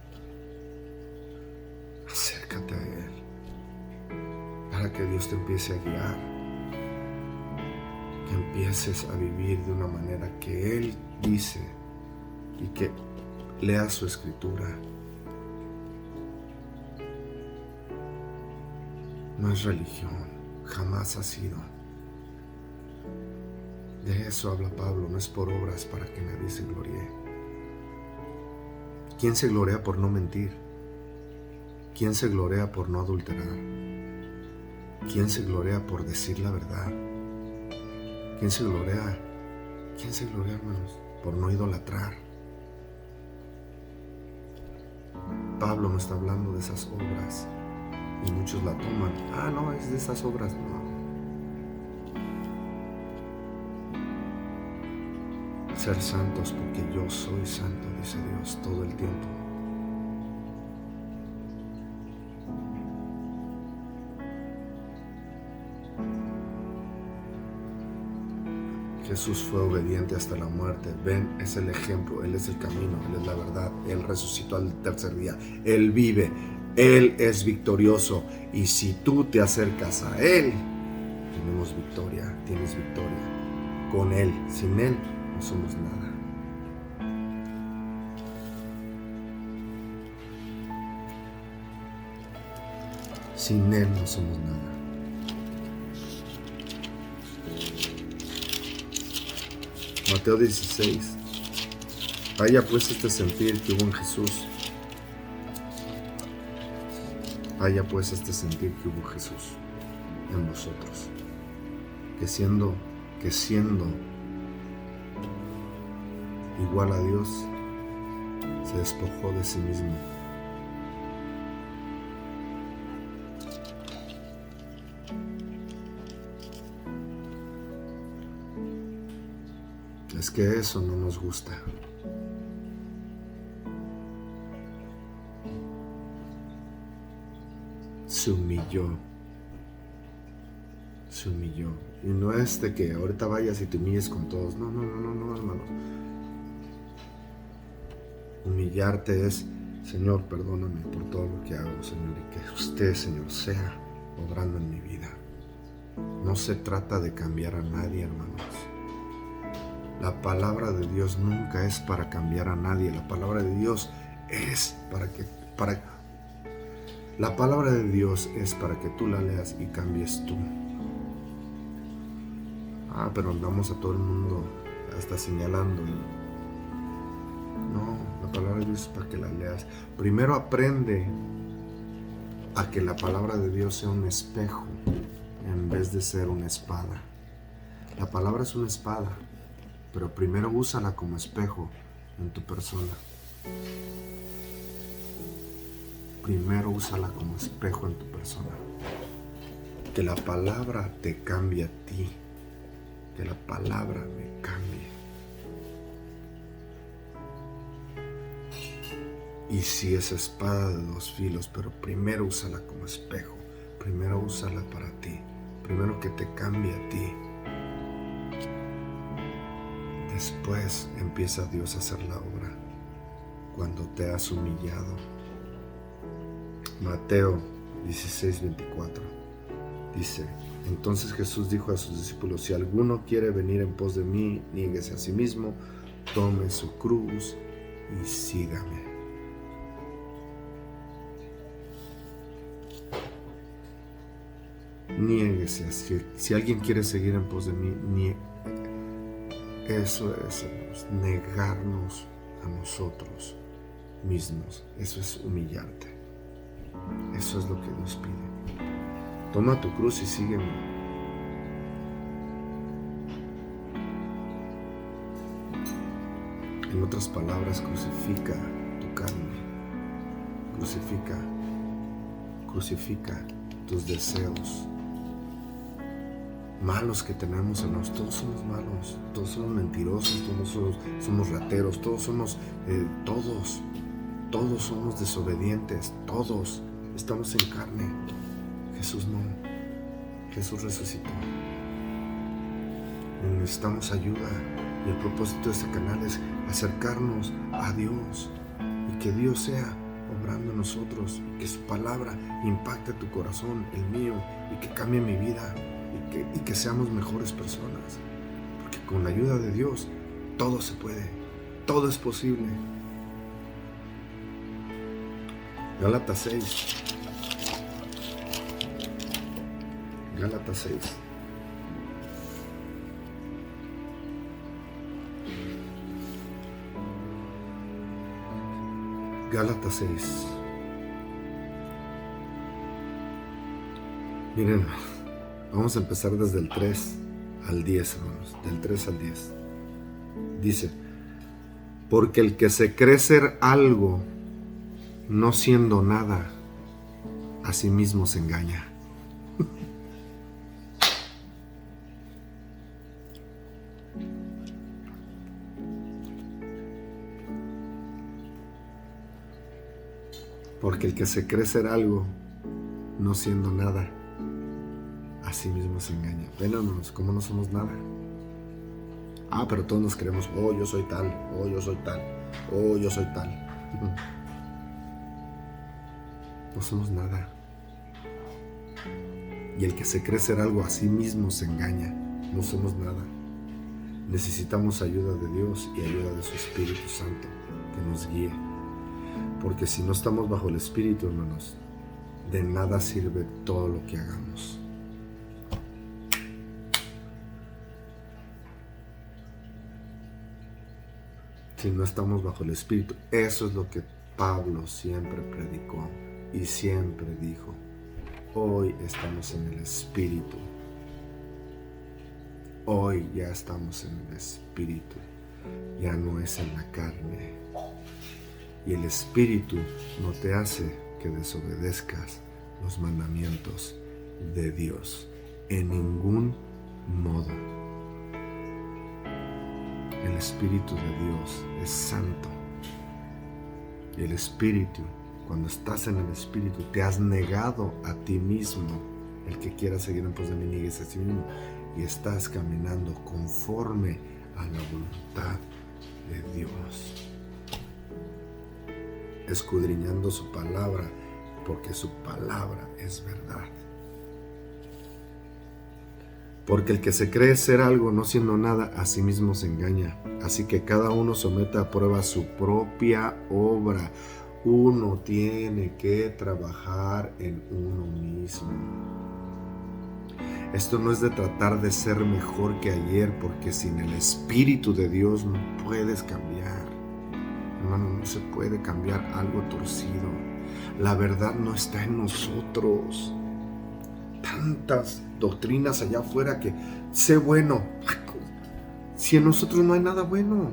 Speaker 1: Acércate a Él, para que Dios te empiece a guiar, que empieces a vivir de una manera que Él dice, y que leas su escritura. No es religión. Jamás ha sido. De eso habla Pablo, no es por obras para que nadie se gloríe. ¿Quién se gloria por no mentir? ¿Quién se gloria por no adulterar? ¿Quién se gloria por decir la verdad? ¿Quién se gloria, hermanos, por no idolatrar? Pablo no está hablando de esas obras. Y muchos la toman. No, es de esas obras. No. ser santos porque yo soy santo, dice Dios todo el tiempo. Jesús fue obediente hasta la muerte. Ven, es el ejemplo, Él es el camino, Él es la verdad. Él resucitó al tercer día. Él vive, Él es victorioso. Y si tú te acercas a Él, tenemos victoria, tienes victoria. Con Él, sin Él, no somos nada. Sin Él no somos nada. Mateo 16. Haya pues este sentir que hubo en Jesús. Haya pues este sentir que hubo Jesús en vosotros. Que siendo igual a Dios, se despojó de sí mismo. Es que eso no nos gusta. Se humilló. Y no es de que ahorita vayas y te humilles con todos. No, hermanos. Humillarte es, Señor, perdóname por todo lo que hago, Señor, y que usted, Señor, sea obrando en mi vida. No se trata de cambiar a nadie, hermanos. La palabra de Dios nunca es para cambiar a nadie. La palabra de Dios es la palabra de Dios es para que tú la leas y cambies tú. Pero andamos a todo el mundo hasta señalando. No, la palabra de Dios es para que la leas. Primero aprende a que la palabra de Dios sea un espejo en vez de ser una espada. La palabra es una espada, pero primero úsala como espejo en tu persona. Primero úsala como espejo en tu persona. Que la palabra te cambie a ti. Que la palabra me cambie. Y si es espada de dos filos, pero primero úsala como espejo. Primero úsala para ti. Primero que te cambie a ti. Después empieza Dios a hacer la obra cuando te has humillado. Mateo 16:24 dice: entonces Jesús dijo a sus discípulos: si alguno quiere venir en pos de mí, niéguese a sí mismo, tome su cruz y sígame. Niéguese. Si alguien quiere seguir en pos de mí, eso es, hermanos, negarnos a nosotros mismos. Eso es humillarte. Eso es lo que Dios pide. Toma tu cruz y sígueme. En otras palabras, crucifica tu carne. Crucifica tus deseos malos que tenemos en nosotros. Todos somos malos, todos somos mentirosos, todos somos rateros, todos somos desobedientes, todos estamos en carne. Jesús no, Jesús resucitó. Necesitamos ayuda, y el propósito de este canal es acercarnos a Dios y que Dios sea obrando en nosotros, y que su palabra impacte tu corazón, el mío, y que cambie mi vida, y que seamos mejores personas, porque con la ayuda de Dios todo se puede, todo es posible. Gálatas 6. Gálatas 6. Gálatas 6. Miren, vamos a empezar desde el 3 al 10, hermanos. Del 3 al 10. Dice: porque el que se cree ser algo, no siendo nada, a sí mismo se engaña. Porque el que se cree ser algo, no siendo nada, a sí mismo se engaña. Ven, hermanos, ¿cómo no somos nada? Pero todos nos creemos, yo soy tal, yo soy tal, yo soy tal. No somos nada. Y el que se cree ser algo a sí mismo se engaña. No somos nada. Necesitamos ayuda de Dios y ayuda de su Espíritu Santo que nos guíe. Porque si no estamos bajo el Espíritu, hermanos, de nada sirve todo lo que hagamos. Si no estamos bajo el Espíritu, eso es lo que Pablo siempre predicó y siempre dijo. Hoy estamos en el Espíritu. Hoy ya estamos en el Espíritu. Ya no es en la carne. Y el Espíritu no te hace que desobedezcas los mandamientos de Dios en ningún modo. El Espíritu de Dios es santo. Y el Espíritu, cuando estás en el Espíritu, te has negado a ti mismo. El que quiera seguir en pos de mí, niegues a sí mismo. Y estás caminando conforme a la voluntad de Dios. Escudriñando su palabra, porque su palabra es verdad. Porque el que se cree ser algo no siendo nada, a sí mismo se engaña. Así que cada uno someta a prueba su propia obra. Uno tiene que trabajar en uno mismo. Esto no es de tratar de ser mejor que ayer, porque sin el Espíritu de Dios no puedes cambiar. Hermano, no se puede cambiar algo torcido. La verdad no está en nosotros. Tantas doctrinas allá afuera que sé bueno. Si en nosotros no hay nada bueno.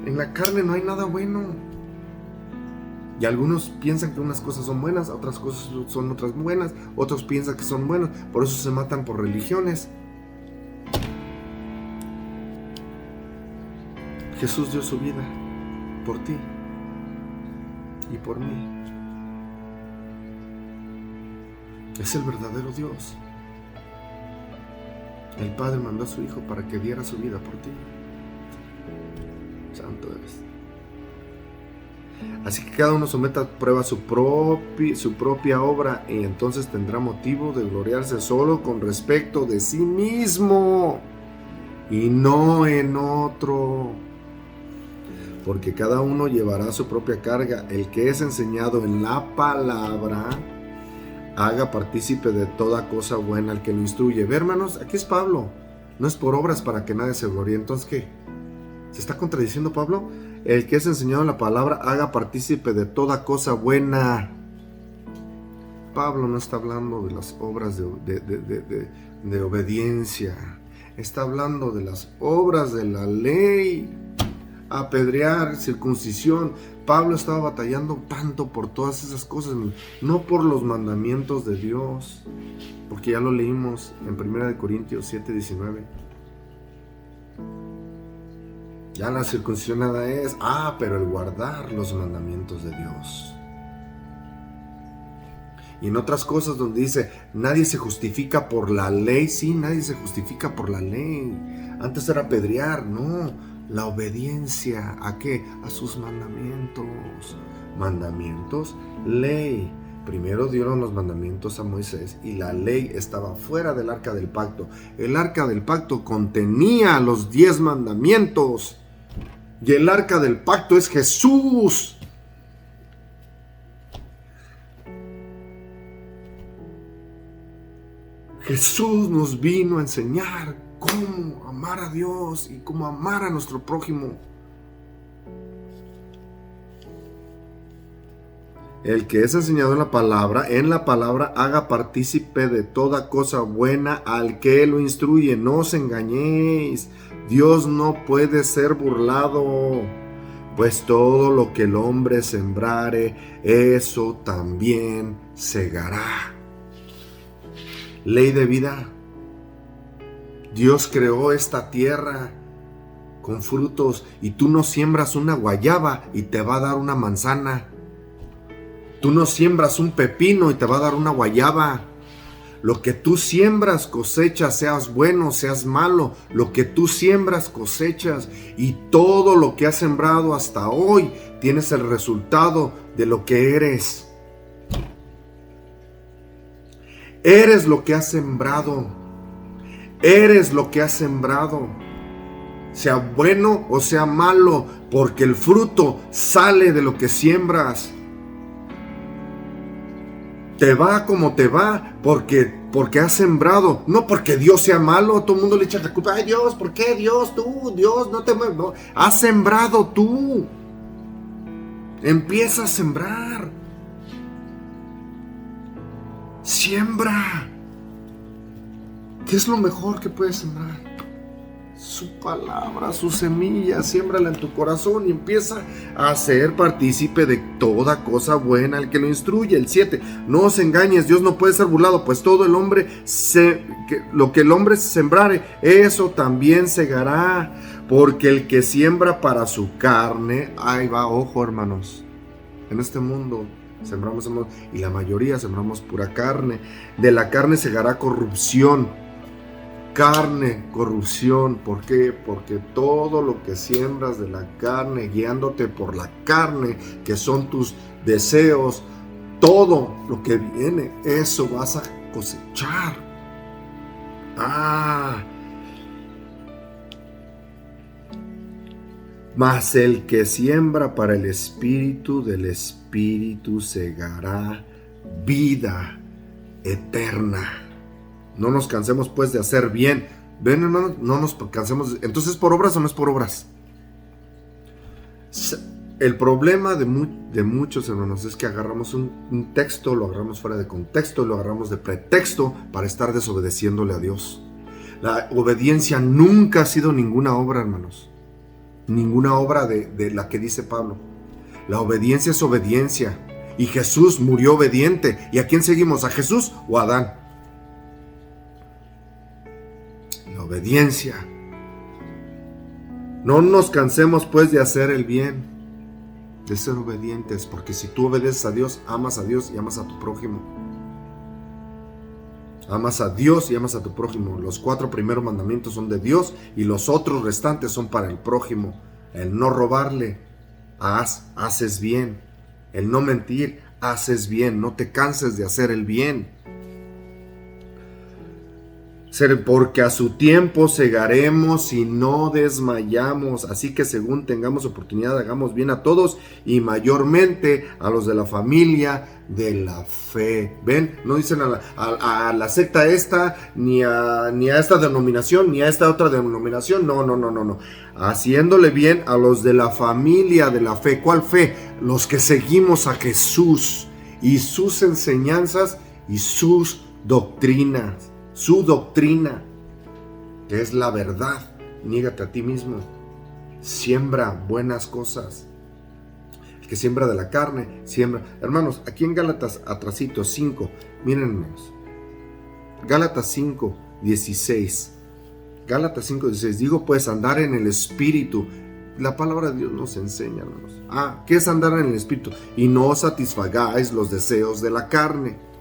Speaker 1: En la carne no hay nada bueno. Y algunos piensan que unas cosas son buenas, otras cosas son otras buenas, otros piensan que son buenos, por eso se matan por religiones. Jesús dio su vida por ti y por mí. Es el verdadero Dios. El Padre mandó a su Hijo para que diera su vida por ti. Santo eres. Así que cada uno someta a prueba su propia obra, y entonces tendrá motivo de gloriarse solo con respecto de sí mismo y no en otro. Porque cada uno llevará su propia carga. El que es enseñado en la palabra, haga partícipe de toda cosa buena al que lo instruye. Ve, hermanos, aquí es Pablo. No es por obras para que nadie se gloríe. Entonces, ¿qué? ¿Se está contradiciendo Pablo? El que es enseñado en la palabra, haga partícipe de toda cosa buena. Pablo no está hablando de las obras de obediencia. Está hablando de las obras de la ley. Apedrear, circuncisión. Pablo estaba batallando tanto por todas esas cosas, no por los mandamientos de Dios, porque ya lo leímos en 1 Corintios 7:19. Ya la circuncisión nada es, pero el guardar los mandamientos de Dios. Y en otras cosas donde dice, nadie se justifica por la ley. Sí, nadie se justifica por la ley. Antes era apedrear, no. La obediencia, ¿a qué? A sus mandamientos. Mandamientos, ley. Primero dieron los mandamientos a Moisés y la ley estaba fuera del arca del pacto. El arca del pacto contenía los 10 mandamientos. Y el arca del pacto es Jesús. Jesús nos vino a enseñar cómo amar a Dios y cómo amar a nuestro prójimo. El que es enseñado en la palabra haga partícipe de toda cosa buena al que lo instruye. No os engañéis, Dios no puede ser burlado, pues todo lo que el hombre sembrare, eso también segará. Ley de vida. Dios creó esta tierra con frutos y tú no siembras una guayaba y te va a dar una manzana. Tú no siembras un pepino y te va a dar una guayaba. Lo que tú siembras cosechas, seas bueno, seas malo. Lo que tú siembras cosechas, y todo lo que has sembrado hasta hoy tienes el resultado de lo que eres. Eres lo que has sembrado. Eres lo que has sembrado. Sea bueno o sea malo, porque el fruto sale de lo que siembras. Te va como te va porque has sembrado, no porque Dios sea malo. Todo el mundo le echa la culpa. Ay, Dios, ¿por qué? Dios, tú, Dios, no te... No. Has sembrado tú. Empieza a sembrar. Siembra. ¿Qué es lo mejor que puedes sembrar? Su palabra, su semilla. Siémbrala en tu corazón y empieza a ser partícipe de toda cosa buena el que lo instruye. El 7, no os engañes, Dios no puede ser burlado, pues todo el hombre lo que el hombre sembrare, eso también segará. Porque el que siembra para su carne, ahí va, ojo hermanos, en este mundo sembramos y la mayoría sembramos pura carne. De la carne segará corrupción. Carne, corrupción. ¿Por qué? Porque todo lo que siembras de la carne, guiándote por la carne, que son tus deseos, todo lo que viene, eso vas a cosechar. Mas el que siembra para el Espíritu, del Espíritu segará vida eterna. No nos cansemos pues de hacer bien. Ven, hermanos, no nos cansemos. Entonces, ¿por obras o no es por obras? El problema de muchos hermanos es que agarramos un texto, lo agarramos fuera de contexto, lo agarramos de pretexto para estar desobedeciéndole a Dios. La obediencia nunca ha sido ninguna obra, hermanos. Ninguna obra de la que dice Pablo. La obediencia es obediencia. Y Jesús murió obediente. ¿Y a quién seguimos? ¿A Jesús o a Adán? La obediencia. No nos cansemos pues de hacer el bien, de ser obedientes, porque si tú obedeces a Dios y amas a tu prójimo. Amas a Dios y amas a tu prójimo. Los 4 primeros mandamientos son de Dios y los otros restantes son para el prójimo. El no robarle, haces bien. El no mentir, haces bien. No te canses de hacer el bien. Porque a su tiempo segaremos y no desmayamos. Así que según tengamos oportunidad, hagamos bien a todos y mayormente a los de la familia de la fe. ¿Ven? No dicen a la secta esta, ni a esta denominación, ni a esta otra denominación. No. Haciéndole bien a los de la familia de la fe. ¿Cuál fe? Los que seguimos a Jesús y sus enseñanzas y sus doctrinas. Su doctrina, que es la verdad. Niégate a ti mismo. Siembra buenas cosas. El que siembra de la carne, siembra. Hermanos, aquí en Gálatas, atrasito 5, miren hermanos. Gálatas 5, 16. Gálatas 5, 16. Digo pues, andar en el Espíritu. La palabra de Dios nos enseña, hermanos. ¿Qué es andar en el Espíritu? Y no satisfagáis los deseos de la carne.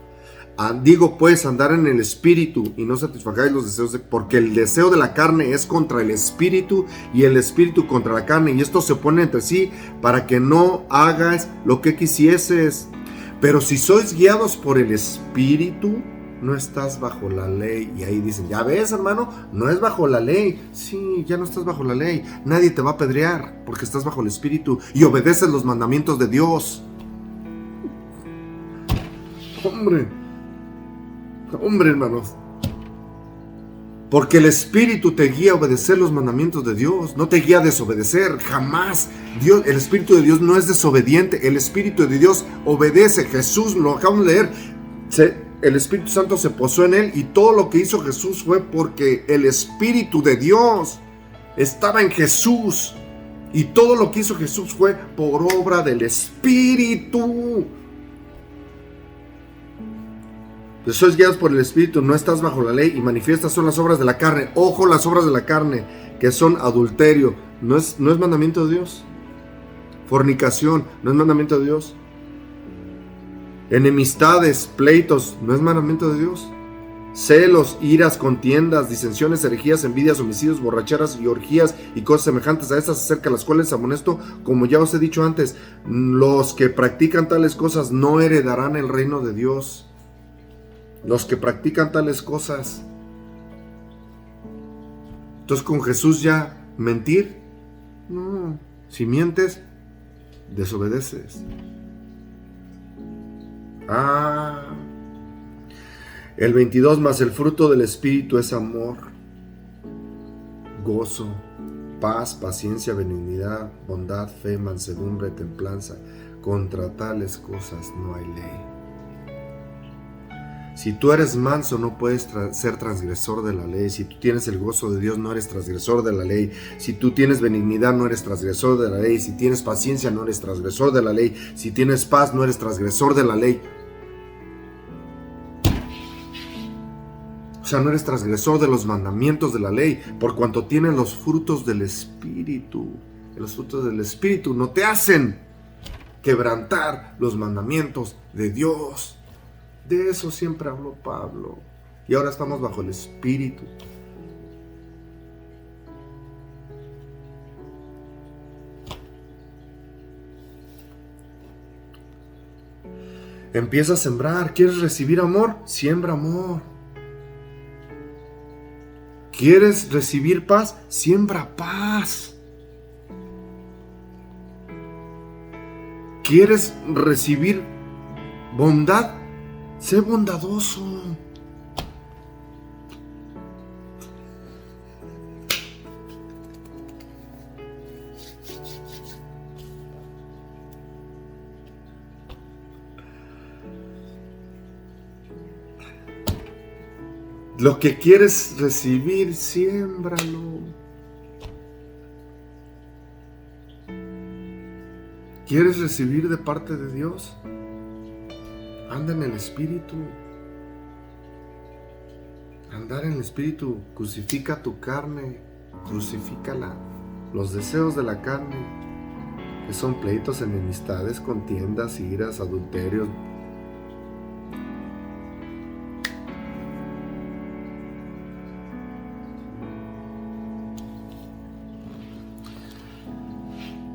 Speaker 1: Digo pues, andar en el Espíritu y no satisfagáis los deseos porque el deseo de la carne es contra el Espíritu y el Espíritu contra la carne, y estos se oponen entre sí para que no hagáis lo que quisieses. Pero si sois guiados por el Espíritu, no estás bajo la ley. Y ahí dicen, ya ves hermano, no es bajo la ley. Sí, ya no estás bajo la ley. Nadie te va a apedrear porque estás bajo el Espíritu y obedeces los mandamientos de Dios. Hombre, hermanos. Porque el Espíritu te guía a obedecer los mandamientos de Dios. No te guía a desobedecer, jamás. El Espíritu de Dios no es desobediente. El Espíritu de Dios obedece. Jesús, lo acabamos de leer. El Espíritu Santo se posó en él y todo lo que hizo Jesús fue porque el Espíritu de Dios estaba en Jesús. Y todo lo que hizo Jesús fue por obra del Espíritu. Pues sois guiados por el Espíritu, no estás bajo la ley, y manifiestas son las obras de la carne. Ojo, las obras de la carne, que son adulterio. ¿No es mandamiento de Dios? Fornicación, ¿no es mandamiento de Dios? Enemistades, pleitos, ¿no es mandamiento de Dios? Celos, iras, contiendas, disensiones, herejías, envidias, homicidios, borracheras y orgías y cosas semejantes a estas, acerca de las cuales amonesto, como ya os he dicho antes, los que practican tales cosas no heredarán el reino de Dios. Los que practican tales cosas. Entonces, con Jesús ya mentir, no. Si mientes, desobedeces. El 22, más el fruto del Espíritu es amor, gozo, paz, paciencia, benignidad, bondad, fe, mansedumbre, templanza. Contra tales cosas no hay ley. Si tú eres manso, no puedes ser transgresor de la ley. Si tú tienes el gozo de Dios, no eres transgresor de la ley. Si tú tienes benignidad, no eres transgresor de la ley. Si tienes paciencia, no eres transgresor de la ley. Si tienes paz, no eres transgresor de la ley. O sea, no eres transgresor de los mandamientos de la ley, por cuanto tienes los frutos del Espíritu. Los frutos del Espíritu no te hacen quebrantar los mandamientos de Dios. De eso siempre habló Pablo. Y ahora estamos bajo el Espíritu. Empieza a sembrar. ¿Quieres recibir amor? Siembra amor. ¿Quieres recibir paz? Siembra paz. ¿Quieres recibir bondad? Sé bondadoso. Lo que quieres recibir, siémbralo. ¿Quieres recibir de parte de Dios? Anda en el Espíritu. Andar en el Espíritu. Crucifica tu carne. Crucifícala. Los deseos de la carne, que son pleitos, enemistades, contiendas, iras, adulterios.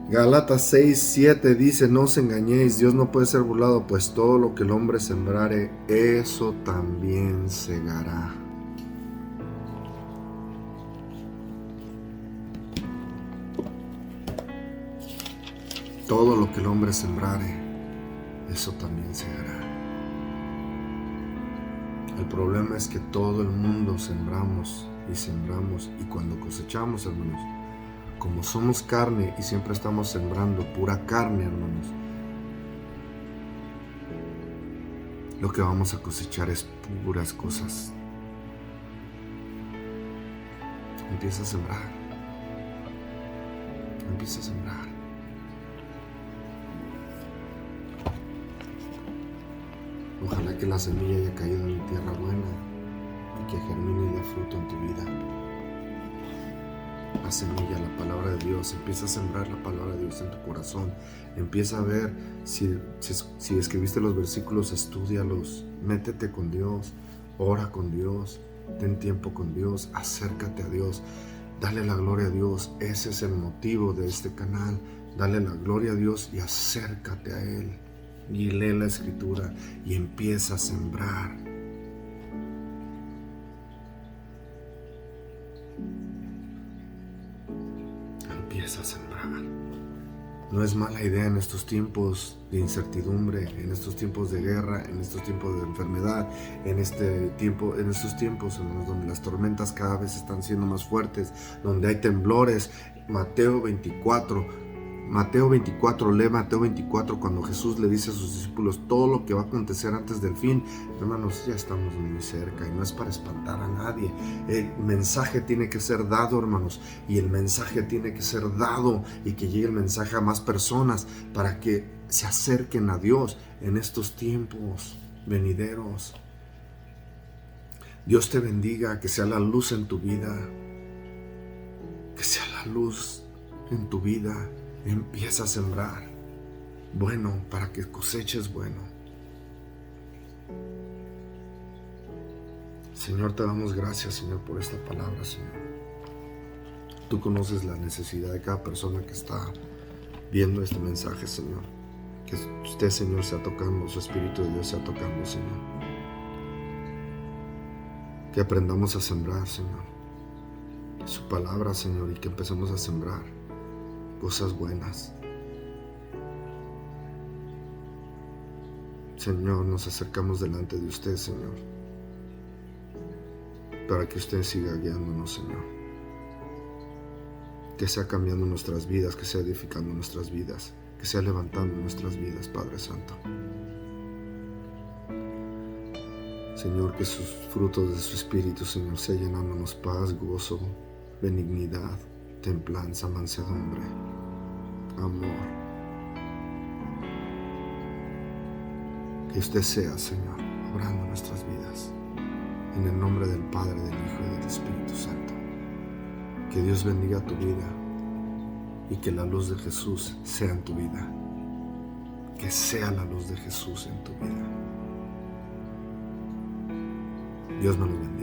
Speaker 1: Gálatas 6:7 dice: no os engañéis, Dios no puede ser burlado, pues todo lo que el hombre sembrare, eso también segará. Todo lo que el hombre sembrare, eso también segará. El problema es que todo el mundo sembramos, y cuando cosechamos, hermanos, como somos carne y siempre estamos sembrando pura carne, hermanos, lo que vamos a cosechar es puras cosas. Empieza a sembrar. Empieza a sembrar. Ojalá que la semilla haya caído en tierra buena y que germine y dé fruto en tu vida. La semilla, la palabra de Dios. Empieza a sembrar la palabra de Dios en tu corazón. Empieza a ver si escribiste los versículos, estúdialos. Métete con Dios, ora con Dios, ten tiempo con Dios, acércate a Dios, dale la gloria a Dios. Ese es el motivo de este canal. Dale la gloria a Dios y acércate a Él. Y lee la Escritura y empieza a sembrar. Empieza a sembrar. No es mala idea en estos tiempos de incertidumbre, en estos tiempos de guerra, en estos tiempos de enfermedad, en estos tiempos en donde las tormentas cada vez están siendo más fuertes, donde hay temblores. Mateo 24, lee Mateo 24, cuando Jesús le dice a sus discípulos todo lo que va a acontecer antes del fin. Hermanos, ya estamos muy cerca y no es para espantar a nadie. El mensaje tiene que ser dado, hermanos, y el mensaje tiene que ser dado y que llegue el mensaje a más personas para que se acerquen a Dios en estos tiempos venideros. Dios te bendiga, que sea la luz en tu vida, que sea la luz en tu vida. Empieza a sembrar bueno para que coseches bueno. Señor, te damos gracias, Señor, por esta palabra, Señor. Tú conoces la necesidad de cada persona que está viendo este mensaje, Señor. Que usted, Señor, sea tocando, su Espíritu de Dios sea tocando, Señor. Que aprendamos a sembrar, Señor, su palabra, Señor, y que empecemos a sembrar cosas buenas. Señor, nos acercamos delante de usted, Señor, para que usted siga guiándonos, Señor. Que sea cambiando nuestras vidas, que sea edificando nuestras vidas, que sea levantando nuestras vidas, Padre Santo. Señor, que sus frutos de su Espíritu, Señor, sea llenándonos paz, gozo, benignidad, templanza, mansedumbre, amor. Que usted sea, Señor, obrando en nuestras vidas. En el nombre del Padre, del Hijo y del Espíritu Santo. Que Dios bendiga tu vida y que la luz de Jesús sea en tu vida. Que sea la luz de Jesús en tu vida. Dios me lo bendiga.